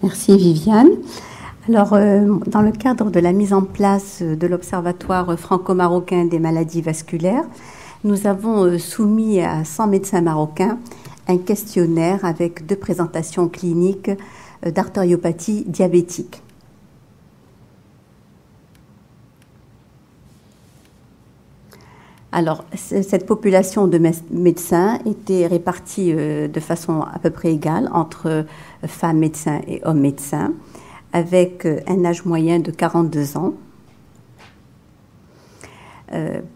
Merci Viviane. Alors, dans le cadre de la mise en place de l'Observatoire franco-marocain des maladies vasculaires, nous avons soumis à 100 médecins marocains un questionnaire avec 2 présentations cliniques d'artériopathie diabétique. Alors, cette population de médecins était répartie de façon à peu près égale entre femmes médecins et hommes médecins, avec un âge moyen de 42 ans.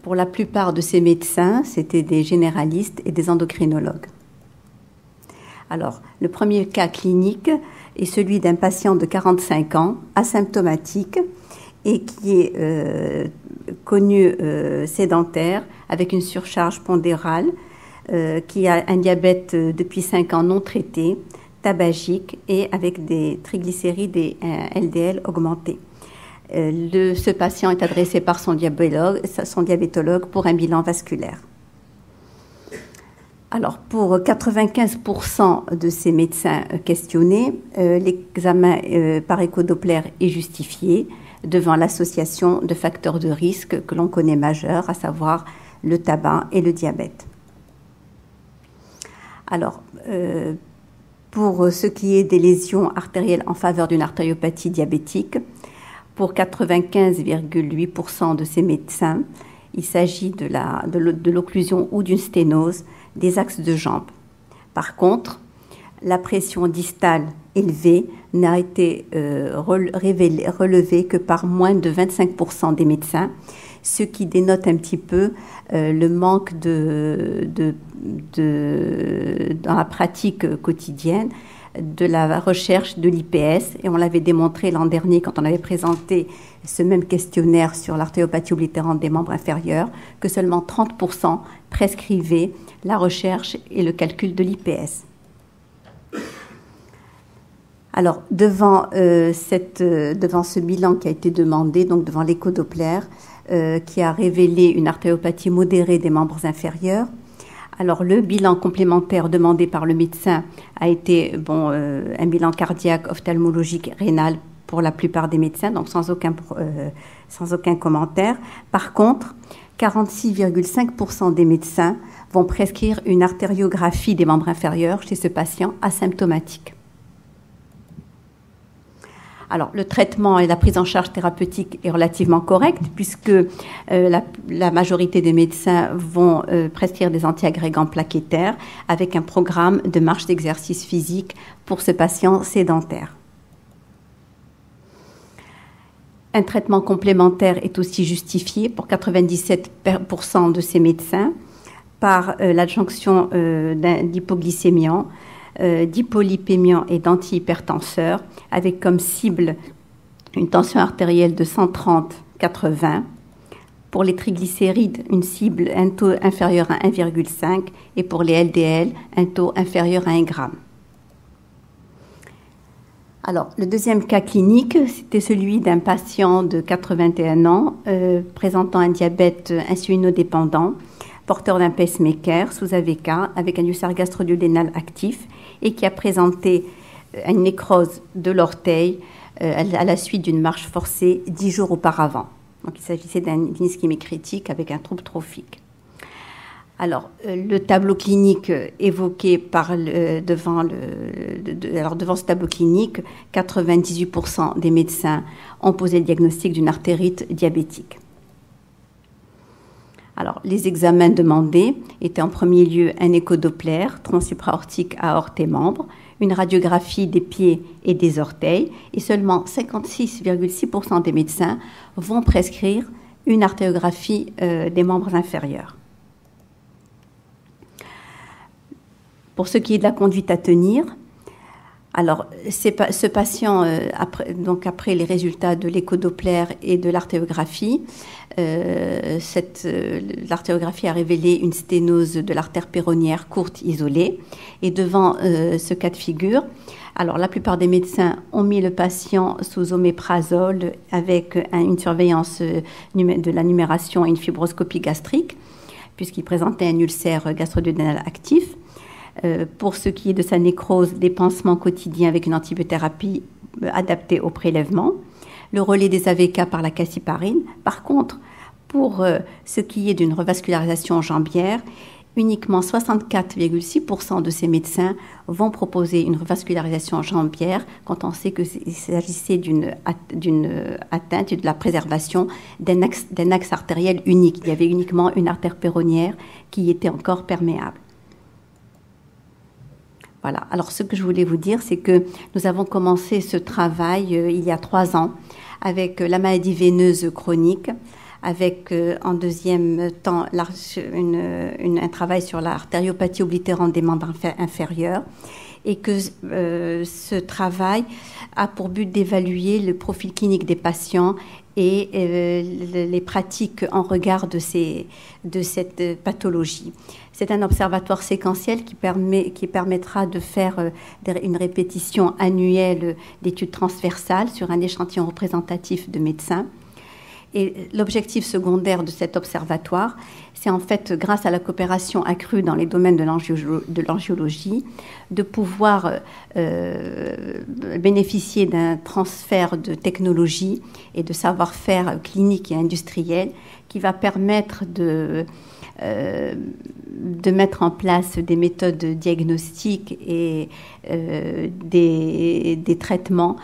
Pour la plupart de ces médecins, c'était des généralistes et des endocrinologues. Alors, le premier cas clinique est celui d'un patient de 45 ans, asymptomatique, et qui est connu sédentaire, avec une surcharge pondérale, qui a un diabète depuis 5 ans non traité, tabagique et avec des triglycérides et un LDL augmenté. Ce patient est adressé par son diabétologue pour un bilan vasculaire. Alors, pour 95% de ces médecins questionnés, l'examen par échodoppler est justifié devant l'association de facteurs de risque que l'on connaît majeurs, à savoir le tabac et le diabète. Alors, pour ce qui est des lésions artérielles en faveur d'une artériopathie diabétique, pour 95,8% de ces médecins, il s'agit de l'occlusion ou d'une sténose des axes de jambes. Par contre, la pression distale élevée n'a été relevée que par moins de 25% des médecins, ce qui dénote un petit peu le manque dans la pratique quotidienne de la recherche de l'IPS. Et on l'avait démontré l'an dernier quand on avait présenté ce même questionnaire sur l'artériopathie oblitérante des membres inférieurs, que seulement 30% prescrivaient la recherche et le calcul de l'IPS. Alors, devant ce bilan qui a été demandé, donc devant l'échodoppler, qui a révélé une artériopathie modérée des membres inférieurs, alors le bilan complémentaire demandé par le médecin a été un bilan cardiaque, ophtalmologique, rénal pour la plupart des médecins, donc sans aucun commentaire. Par contre, 46,5% des médecins vont prescrire une artériographie des membres inférieurs chez ce patient asymptomatique. Alors, le traitement et la prise en charge thérapeutique est relativement correcte puisque la majorité des médecins vont prescrire des antiagrégants plaquettaires avec un programme de marche d'exercice physique pour ce patient sédentaire. Un traitement complémentaire est aussi justifié pour 97% de ces médecins par l'adjonction d'hypoglycémiants, d'hypolipémiants et d'antihypertenseurs, avec comme cible une tension artérielle de 130/80. Pour les triglycérides, une cible, un taux inférieur à 1,5 et pour les LDL, un taux inférieur à 1 g. Alors, le deuxième cas clinique, c'était celui d'un patient de 81 ans présentant un diabète insulinodépendant, porteur d'un pacemaker sous AVK avec un ulcère gastro-duodénal actif et qui a présenté une nécrose de l'orteil à la suite d'une marche forcée 10 jours auparavant. Donc, il s'agissait d'une ischémie critique avec un trouble trophique. Alors, le tableau clinique évoqué devant ce tableau clinique, 98% des médecins ont posé le diagnostic d'une artérite diabétique. Alors, les examens demandés étaient en premier lieu un échodoppler, tronc supraortique, aorte et membres, une radiographie des pieds et des orteils, et seulement 56,6% des médecins vont prescrire une artériographie des membres inférieurs. Pour ce qui est de la conduite à tenir, alors ce patient, après les résultats de l'échodoppler et de l'artériographie, l'artériographie a révélé une sténose de l'artère péronnière courte isolée. Et devant ce cas de figure, alors la plupart des médecins ont mis le patient sous oméprazole avec une surveillance de la numération et une fibroscopie gastrique, puisqu'il présentait un ulcère gastro-duodénal actif. Pour ce qui est de sa nécrose, des pansements quotidiens avec une antibiothérapie adaptés au prélèvement, le relais des AVK par la cassiparine. Par contre, pour ce qui est d'une revascularisation jambière, uniquement 64,6% de ces médecins vont proposer une revascularisation jambière quand on sait qu'il s'agissait d'une atteinte et de la préservation d'un axe artériel unique. Il y avait uniquement une artère péronnière qui était encore perméable. Voilà. Alors, ce que je voulais vous dire, c'est que nous avons commencé ce travail il y a 3 ans avec la maladie veineuse chronique, avec en deuxième temps un travail sur l'artériopathie oblitérante des membres inférieurs, et que ce travail a pour but d'évaluer le profil clinique des patients et les pratiques en regard de cette pathologie. C'est un observatoire séquentiel qui permettra de faire une répétition annuelle d'études transversales sur un échantillon représentatif de médecins. Et l'objectif secondaire de cet observatoire, c'est en fait, grâce à la coopération accrue dans les domaines de l'angiologie, de pouvoir bénéficier d'un transfert de technologie et de savoir-faire clinique et industriel qui va permettre de mettre en place des méthodes diagnostiques et des traitements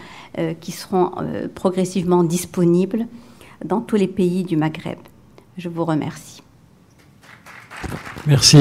qui seront progressivement disponibles dans tous les pays du Maghreb. Je vous remercie. Merci.